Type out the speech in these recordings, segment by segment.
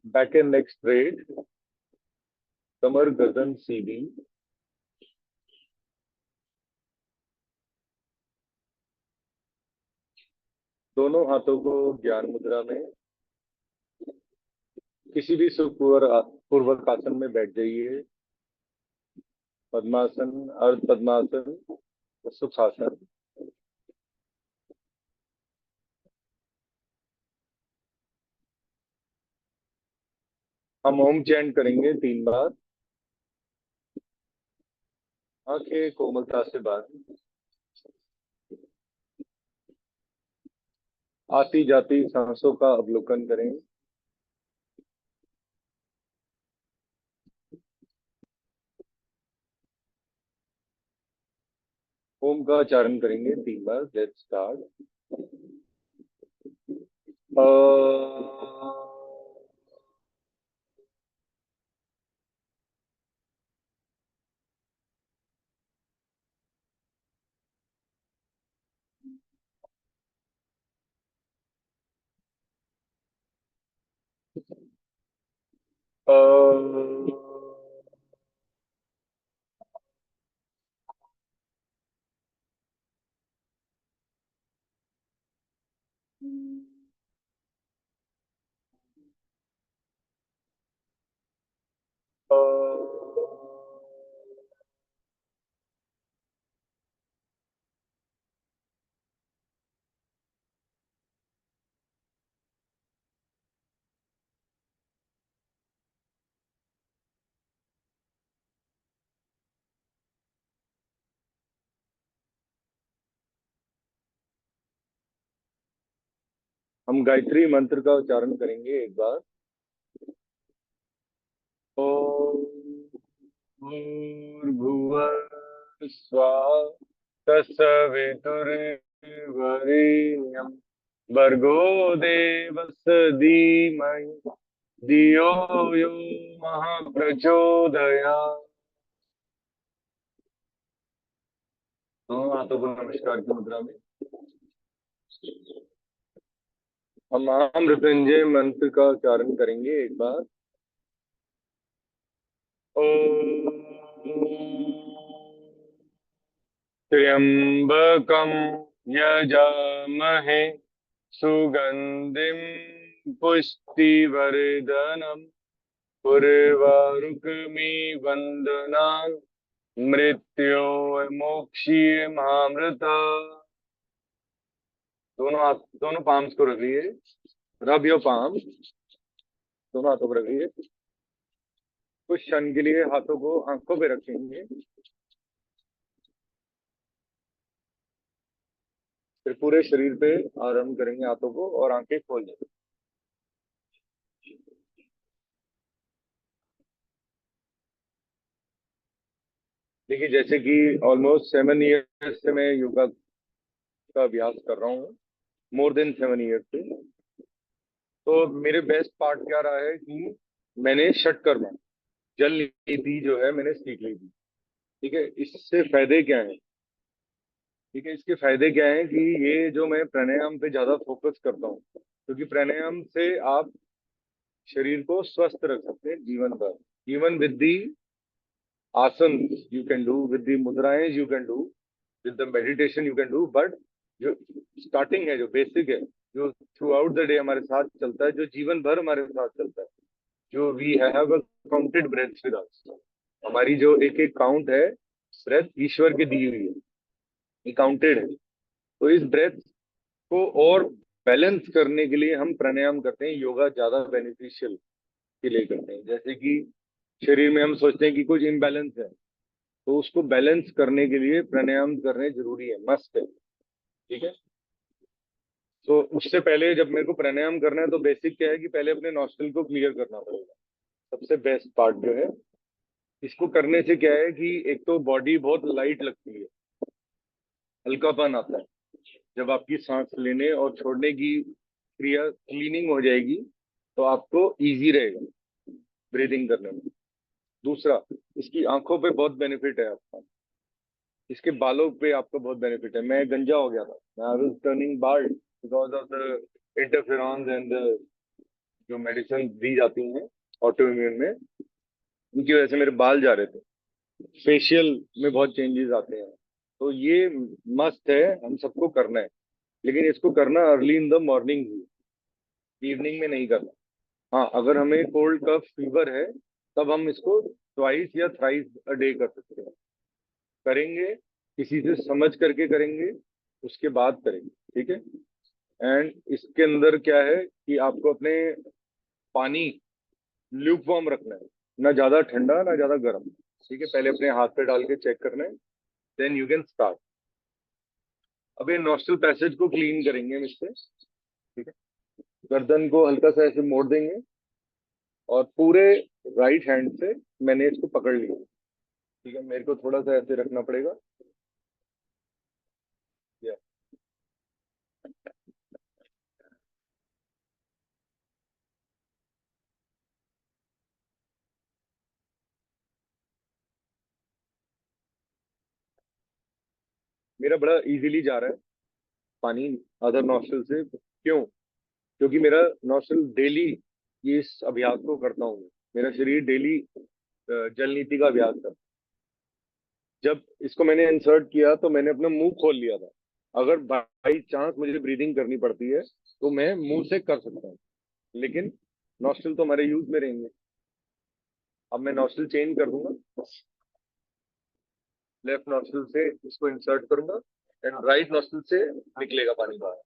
Back and neck straight, कमर गर्दन सीधी, दोनों हाथों को ज्ञान मुद्रा में किसी भी पूर्वक आसन में बैठ जाइए। पद्मासन, अर्ध पद्मासन, सुखासन। हम ओम चैंट करेंगे 3 बार। आंखें कोमलता से बंद, आती जाती सांसों का अवलोकन करें। ओम का उच्चारण करेंगे 3 बार। Let's start. हम गायत्री मंत्र का उच्चारण करेंगे 1 बार। ओम भूर्भुवः स्वः, तत्सवितुर्वरेण्यं भर्गो देवस्य धीमहि धियो यो महाप्रचोदयात्। दोनों हाथों को नमस्कार की मुद्रा में हम महामृत्युंजय मंत्र का उच्चारण करेंगे 1 बार। ओम त्र्यंबकं यजामहे सुगंधिं पुष्टिवर्धनम् उर्वारुकमिव वन्दनान् मृत्योर्मुक्षीयमामृता। दोनों पाम्स को रखिए। Rub your palm. दोनों हाथों को रखिए। कुछ क्षण के लिए हाथों को आंखों पे रखेंगे, फिर पूरे शरीर पे आराम करेंगे हाथों को और आंखें खोल देंगे। देखिए, जैसे कि ऑलमोस्ट 7 ईयर्स से मैं योगा का अभ्यास कर रहा हूँ, मोर देन 7 ईयर्स से। तो मेरे बेस्ट पार्ट क्या रहा है कि मैंने षटकर्म, जल नीति जो है मैंने सीख ली थी। ठीक है, इससे फायदे क्या है? ठीक है, इसके फायदे क्या है कि ये जो मैं प्राणायाम पे ज्यादा फोकस करता हूँ, क्योंकि प्राणायाम से आप शरीर को स्वस्थ रख सकते हैं जीवन भर। Even with the asan you can do, with the मुद्राएं you can do, with the meditation you can do. But जो स्टार्टिंग है, जो बेसिक है, जो थ्रू आउट द डे हमारे साथ चलता है, जो जीवन भर हमारे साथ चलता है, जो we have a counted breaths with us. हमारी जो एक एक काउंट है, ब्रेथ ईश्वर की दी हुई है, ये काउंटेड है। तो इस ब्रेथ को और बैलेंस करने के लिए हम प्राणायाम करते हैं। योगा ज्यादा बेनिफिशियल के लिए करते हैं। जैसे कि शरीर में हम सोचते हैं कि कुछ इम्बैलेंस है, तो उसको बैलेंस करने के लिए प्राणायाम करने जरूरी है, मस्ट है। ठीक है, तो उससे पहले जब मेरे को प्राणायाम करना है, तो बेसिक क्या है कि पहले अपने नॉस्ट्रल को क्लियर करना पड़ेगा। सबसे बेस्ट पार्ट जो है, इसको करने से क्या है कि एक तो बॉडी बहुत लाइट लगती है, हल्कापन आता है। जब आपकी सांस लेने और छोड़ने की क्रिया क्लीनिंग हो जाएगी, तो आपको इजी रहेगा ब्रीदिंग करने में। दूसरा, इसकी आंखों पे बहुत बेनिफिट है आपका। इसके बालों पे आपको बहुत बेनिफिट है। मैं गंजा हो गया था, I was turning bald because of the interferons and the जो मेडिसिन दी जाती हैं ऑटो इम्यून में, उनकी वजह से मेरे बाल जा रहे थे, फेशियल में बहुत चेंजेस आते हैं। तो ये मस्त है, हम सबको करना है, लेकिन इसको करना early in the morning he, evening में नहीं करना। हाँ, अगर हमें कोल्ड कफ फीवर है तब हम इसको ट्वाइस या थ्राइस अ डे कर सकते हैं, करेंगे, किसी से समझ करके करेंगे, उसके बाद करेंगे, ठीक है। एंड इसके अंदर क्या है कि आपको अपने पानी ल्यूक वार्म रखना है, ना ज्यादा ठंडा ना ज्यादा गर्म, ठीक है। पहले अपने हाथ पे डाल के चेक करना है, देन यू कैन स्टार्ट। अब ये नॉस्ट्रल पैसेज को क्लीन करेंगे हम इससे, ठीक है। गर्दन को हल्का सा ऐसे मोड़ देंगे और पूरे राइट हैंड से मैंने इसको पकड़ लिया, ठीक है। मेरे को थोड़ा सा ऐसे रखना पड़ेगा। या मेरा बड़ा इजीली जा रहा है पानी अदर नॉस्ट्रल से, क्यों? क्योंकि मेरा नॉस्ट्रल डेली ये इस अभ्यास को करता हूँ, मेरा शरीर डेली जल नीति का अभ्यास करता है। जब इसको मैंने इंसर्ट किया तो मैंने अपना मुंह खोल लिया था। अगर बाई चांस मुझे ब्रीदिंग करनी पड़ती है तो मैं मुंह से कर सकता हूँ, लेकिन नॉस्ट्रल तो हमारे यूज में रहेंगे। अब मैं नॉस्ट्रल चेंज कर दूंगा, लेफ्ट नॉस्ट्रल से इसको इंसर्ट करूंगा एंड राइट नॉस्ट्रल से निकलेगा पानी बाहर।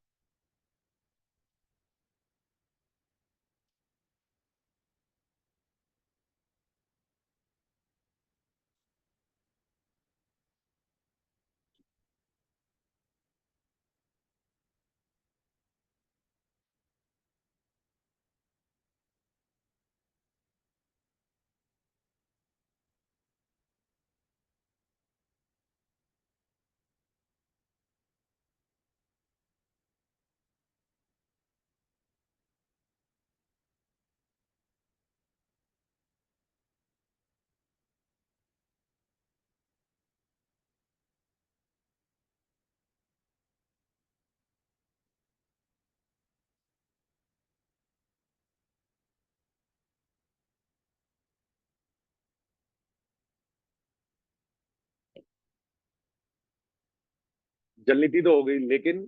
जल नीति तो हो गई, लेकिन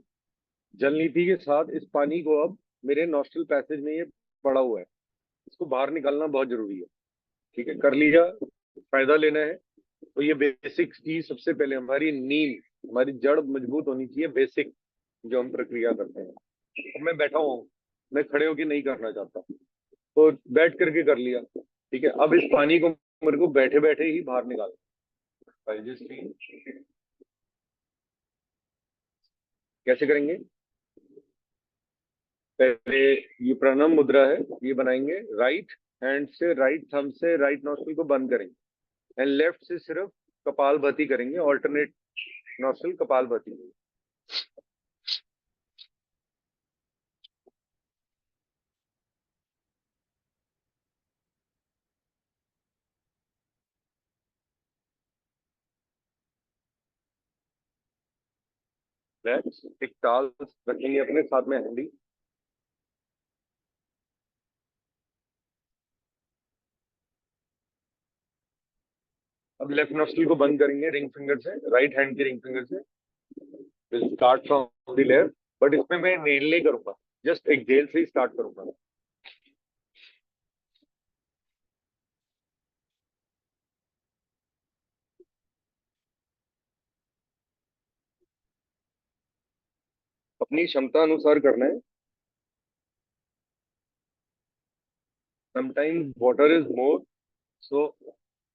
जल नीति के साथ इस पानी को अब मेरे नॉस्ट्रल पैसेज में ये पड़ा हुआ है, इसको बाहर निकालना बहुत जरूरी है, ठीक है। कर लिया, फायदा लेना है तो ये बेसिक चीज सबसे पहले, हमारी नींद, हमारी जड़ मजबूत होनी चाहिए, बेसिक जो हम प्रक्रिया करते हैं। अब मैं बैठा हूँ, मैं खड़े होके नहीं करना चाहता, तो बैठ करके कर लिया, ठीक है। अब इस पानी को मेरे को बैठे बैठे ही बाहर निकालना है। कैसे करेंगे? पहले ये प्रणम मुद्रा है, ये बनाएंगे, राइट हैंड से, राइट थंब से राइट नॉस्ट्रल को बंद करेंगे एंड लेफ्ट से सिर्फ कपाल भाती करेंगे, ऑल्टरनेट नॉस्ट्रल कपाल भाती। लेफ्ट एक ताल रखेंगे अपने साथ में हंडी। अब लेफ्ट नॉस्ट्रल को बंद करेंगे रिंग फिंगर से, राइट हैंड के रिंग फिंगर से। Will start from the left, but इसमें मैं नेल नहीं करूंगा, जस्ट एक्सेल से ही स्टार्ट करूंगा। अपनी क्षमता अनुसार करना है। Sometimes water is more, so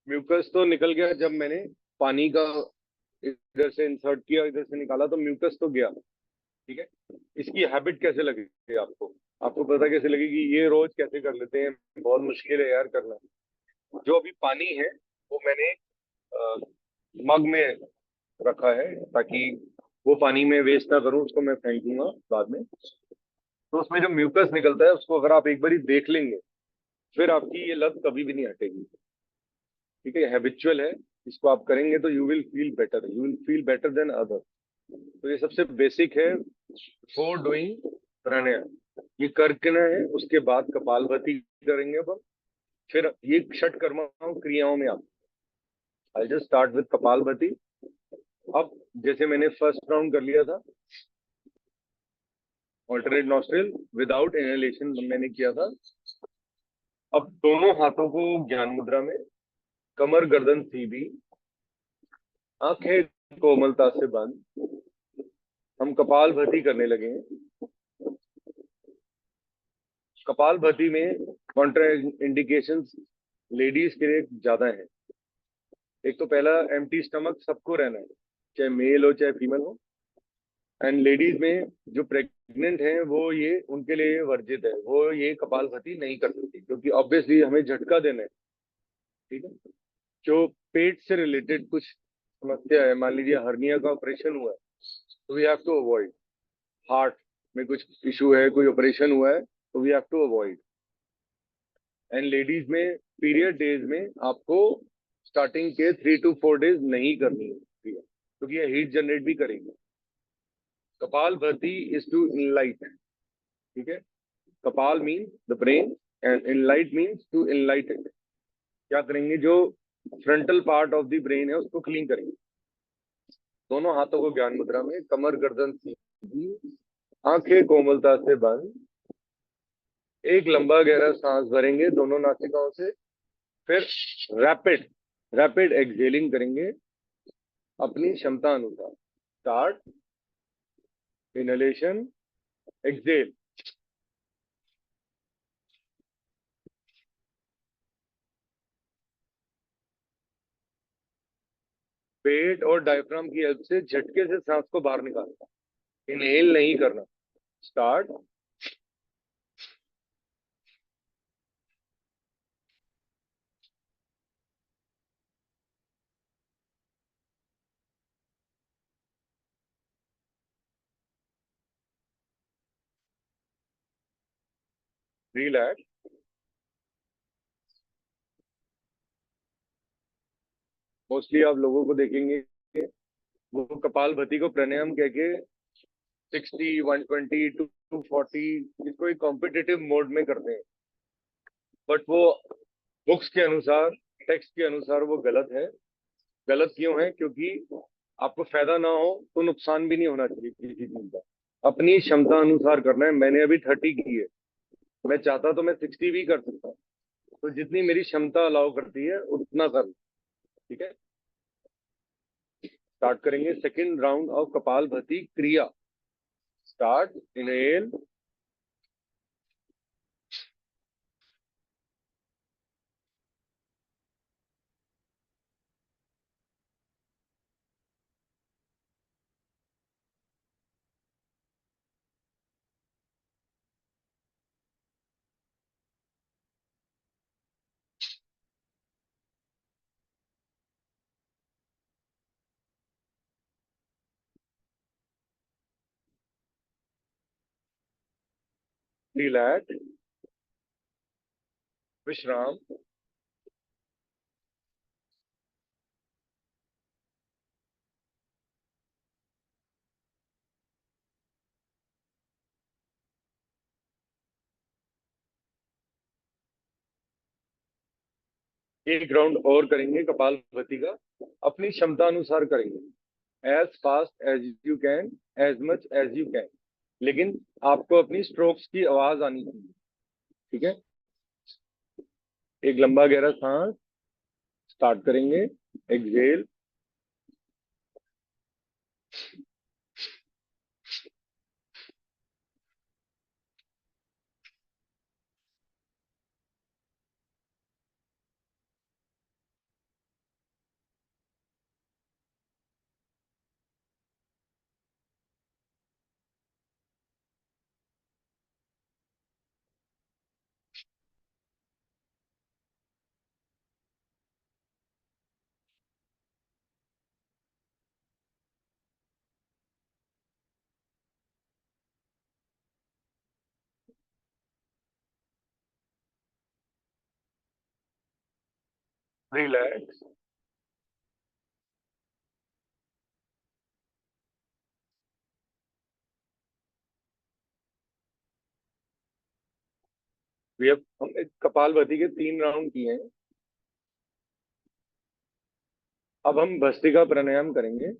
mucus तो निकल गया जब मैंने पानी का इधर से इंसर्ट किया, इधर से निकाला, तो म्यूकस तो गया, ठीक है। इसकी हैबिट कैसे लगेगी आपको? आपको पता कैसे लगेगी? ये रोज कैसे कर लेते हैं, बहुत मुश्किल है यार करना। जो अभी पानी है वो मैंने मग में रखा है, ताकि वो पानी में वेस्ट ना करूं, उसको मैं फेंक दूंगा बाद में। तो उसमें जो म्यूकस निकलता है उसको अगर आप एक बार देख लेंगे, फिर आपकी ये लत कभी भी नहीं हटेगी, ठीक है। हैबिचुअल है, इसको आप करेंगे तो you will feel better, you will feel better than other. तो ये सबसे बेसिक है फॉर डूइंग प्राणायाम। ये करके ना है, उसके बाद कपालभाति करेंगे अब हम। फिर ये षट कर्म क्रियाओं में आप, I just start with kapalbhati. अब जैसे मैंने फर्स्ट राउंड कर लिया था, ऑल्टरनेट नॉस्ट्रिल विदाउट इनहेलेशन मैंने किया था। अब दोनों हाथों को ज्ञान मुद्रा में, कमर गर्दन सीधी, आंखें कोमलता से बंद, हम कपालभाति करने लगे हैं। कपालभाति में कॉन्ट्रा इंडिकेशंस लेडीज के लिए ज्यादा है। एक तो पहला, एम्प्टी स्टमक सबको रहना है, चाहे मेल हो चाहे फीमेल हो। एंड लेडीज में जो प्रेग्नेंट हैं वो ये उनके लिए वर्जित है, वो ये कपालभाति नहीं कर सकती, क्योंकि ऑब्वियसली हमें झटका देना है। ठीक है। जो पेट से रिलेटेड कुछ समस्या है, मान लीजिए हर्निया का ऑपरेशन हुआ है, तो we have to avoid. Heart में कुछ इशू है, कोई ऑपरेशन हुआ है, तो we have to avoid. And ladies में पीरियड डेज में आपको स्टार्टिंग के 3 to 4 डेज नहीं करनी है, ठीक है, क्योंकि ये हीट जनरेट भी करेगी। कपाल भाती इज टू इनलाइट, ठीक है। कपाल mean the brain and enlight means to enlight it. क्या करेंगे, जो frontal part of the brain है उसको क्लीन करेंगे। दोनों हाथों को ज्ञान मुद्रा में, कमर गर्दन सीधी, आंखें कोमलता से बंद, एक लंबा गहरा सांस भरेंगे दोनों नासिकाओं से। फिर रैपिड रैपिड एक्सहेलिंग करेंगे अपनी क्षमता अनुसार। Start, inhalation, exhale. पेट और डायफ्राम की हेल्प से झटके से सांस को बाहर निकालना, इनहेल नहीं करना। Start, relax. मोस्टली आप लोगों को देखेंगे वो कपाल भाती को प्राणायाम कह के 60, 120, 240 इसको एक कॉम्पिटिटिव मोड में करते हैं, बट वो बुक्स के अनुसार, टेक्स्ट के अनुसार वो गलत है। गलत क्यों है? क्योंकि आपको फायदा ना हो तो नुकसान भी नहीं होना चाहिए किसी चीज का। अपनी क्षमता अनुसार करना है। मैंने अभी 30 की है, मैं चाहता तो मैं 60 भी कर सकता हूँ। तो जितनी मेरी क्षमता अलाउ करती है उतना कर। ठीक है। स्टार्ट करेंगे सेकेंड राउंड ऑफ कपाल भाती क्रिया। स्टार्ट, इनहेल, रिलैक्स, विश्राम। एक राउंड और करेंगे कपाल भाती का, अपनी क्षमता अनुसार करेंगे। As fast as you can, as much as you can, लेकिन आपको अपनी स्ट्रोक्स की आवाज आनी चाहिए। ठीक है। एक लंबा गहरा सांस। स्टार्ट करेंगे, एक्सहेल, रिलैक्स। हम कपालभाति के 3 राउंड किए हैं। अब हम भस्त्रिका प्राणायाम करेंगे।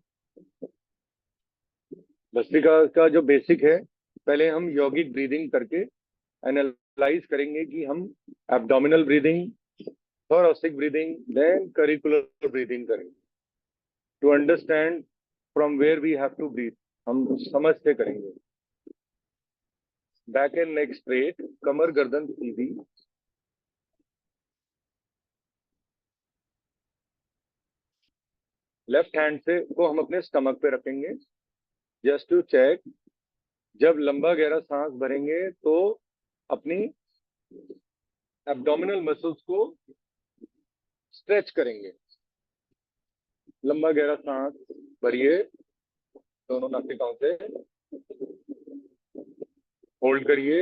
भस्त्रिका का जो बेसिक है, पहले हम यौगिक ब्रीदिंग करके एनालाइज करेंगे कि हम abdominal breathing, thoracic breathing, then curricular breathing करेंगे to understand from where we have to breathe. हम समझ से करेंगे। बैक एंड नेक स्ट्रेट, कमर गर्दन सीधी। लेफ्ट हैंड से को हम अपने स्टमक पे रखेंगे जस्ट टू चेक। जब लंबा गहरा सांस भरेंगे तो अपनी एब्डोमिनल मसल्स को स्ट्रेच करेंगे। लंबा गहरा सांस भरिए दोनों नासिकाओं से, होल्ड करिए,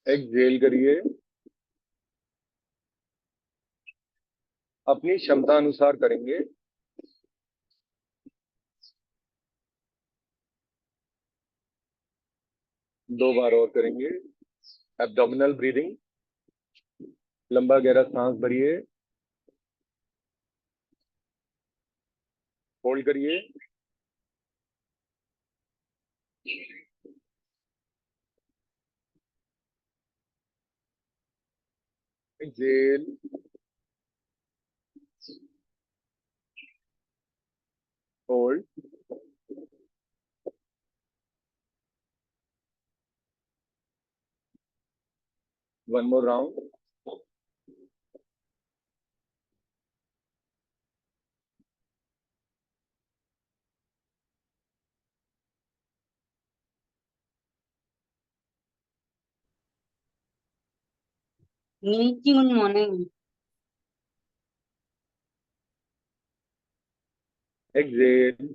एक्सहेल करिए। अपनी क्षमता अनुसार करेंगे। 2 बार और करेंगे। एब्डोमिनल ब्रीदिंग, लंबा गहरा सांस भरिए, होल्ड करिए, exhale, hold. One more round. Minichi, good morning. Exhale.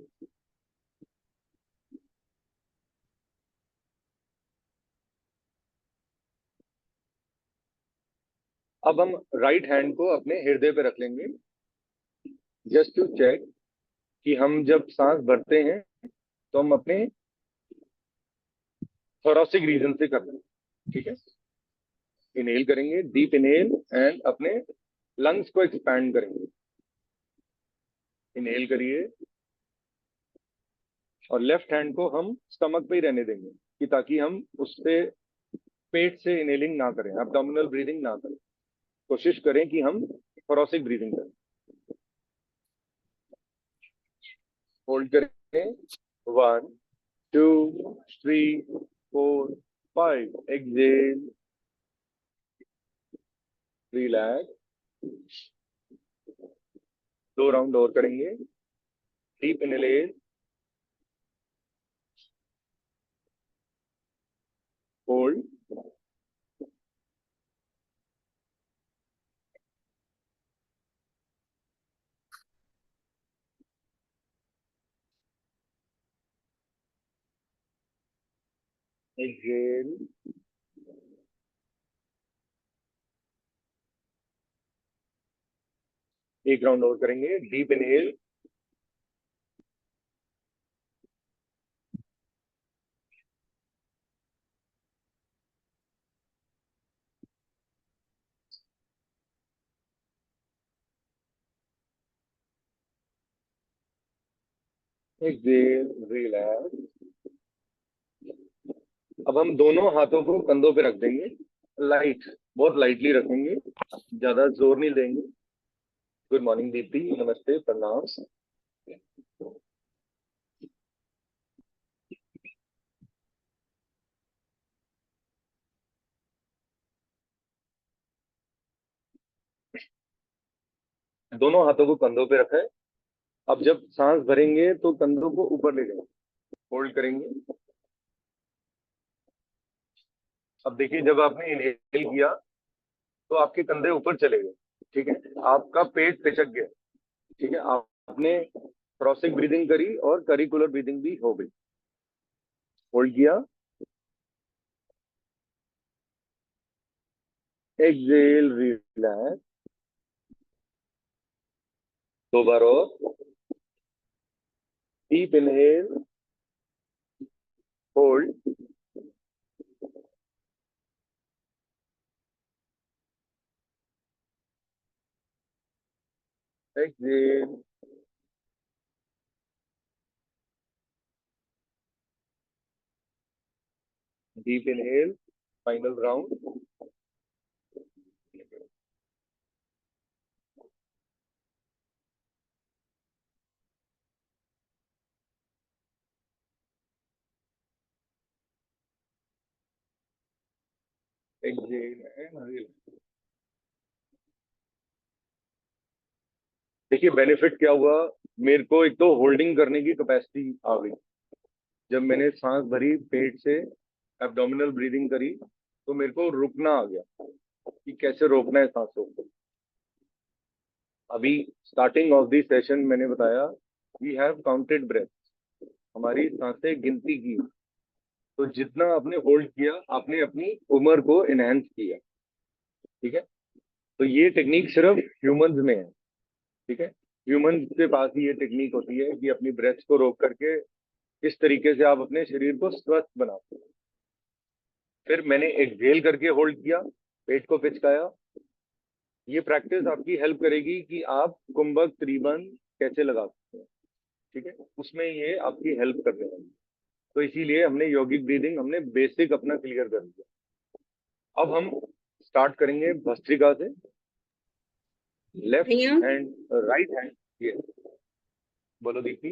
अब हम राइट हैंड को अपने हृदय पे रख लेंगे जस्ट टू चेक कि हम जब सांस भरते हैं तो हम अपने थोरासिक रीजन से कर रहे हैं। ठीक है। इनहेल करेंगे, डीप इनहेल, एंड अपने लंग्स को एक्सपैंड करेंगे। इनहेल करिए और लेफ्ट हैंड को हम स्टमक पे ही रहने देंगे कि ताकि हम उससे पेट से इनहेलिंग ना करें, एब्डोमिनल ब्रीदिंग ना करें। कोशिश करें कि हम थोरासिक ब्रीदिंग करें। होल्ड करें। 1 2 3 4 5। Exhale, relax. 2 राउंड और करेंगे। Deep inhale, hold, exhale. एक राउंड और करेंगे। Deep inhale, exhale, relax. अब हम दोनों हाथों को कंधों पे रख देंगे। लाइट, बहुत लाइटली रखेंगे, ज्यादा जोर नहीं देंगे। गुड मॉर्निंग दीप्ति, नमस्ते, प्रणाम। दोनों हाथों को कंधों पे रखा है। अब जब सांस भरेंगे तो कंधों को ऊपर ले जाएंगे, होल्ड करेंगे। अब देखिए, जब आपने इनहेल किया तो आपके कंधे ऊपर चले गए। ठीक है, आपका पेट पिचक गया। ठीक है, आपने क्रॉसिक ब्रीदिंग करी और करिकुलर ब्रीदिंग भी हो गई। होल्ड किया, एक्सहेल, रिलैक्स। 2 बार और। Deep inhale, hold, deep inhale, final round. Exhale and exhale. देखिए बेनिफिट क्या हुआ, मेरे को एक तो होल्डिंग करने की कैपेसिटी आ गई। जब मैंने सांस भरी पेट से, एब्डोमिनल ब्रीदिंग करी, तो मेरे को रुकना आ गया कि कैसे रोकना है सांसों को। अभी स्टार्टिंग ऑफ दी सेशन मैंने बताया वी हैव काउंटेड ब्रेथ, हमारी सांसें गिनती की। तो जितना आपने होल्ड किया, आपने अपनी उम्र को एनहेंस किया। ठीक है, तो ये टेक्निक सिर्फ ह्यूमंस में है। ठीक है, ह्यूमंस के पास ही ये टेक्निक होती है कि अपनी ब्रेथ को रोक करके इस तरीके से आप अपने शरीर को स्वस्थ बनाते हैं। फिर मैंने एक्सहेल करके होल्ड किया, पेट को पिचकाया। ये प्रैक्टिस आपकी हेल्प करेगी कि आप कुंभक त्रिबंध कैसे लगा सकते हैं। ठीक है, उसमें ये आपकी हेल्प करने वाली है। तो इसीलिए हमने यौगिक ब्रीदिंग, हमने बेसिक अपना क्लियर कर दिया। अब हम स्टार्ट करेंगे भस्त्रिका से। लेफ्ट प्रिया, हैंड, राइट हैंड, ये बोलो दीप्ति।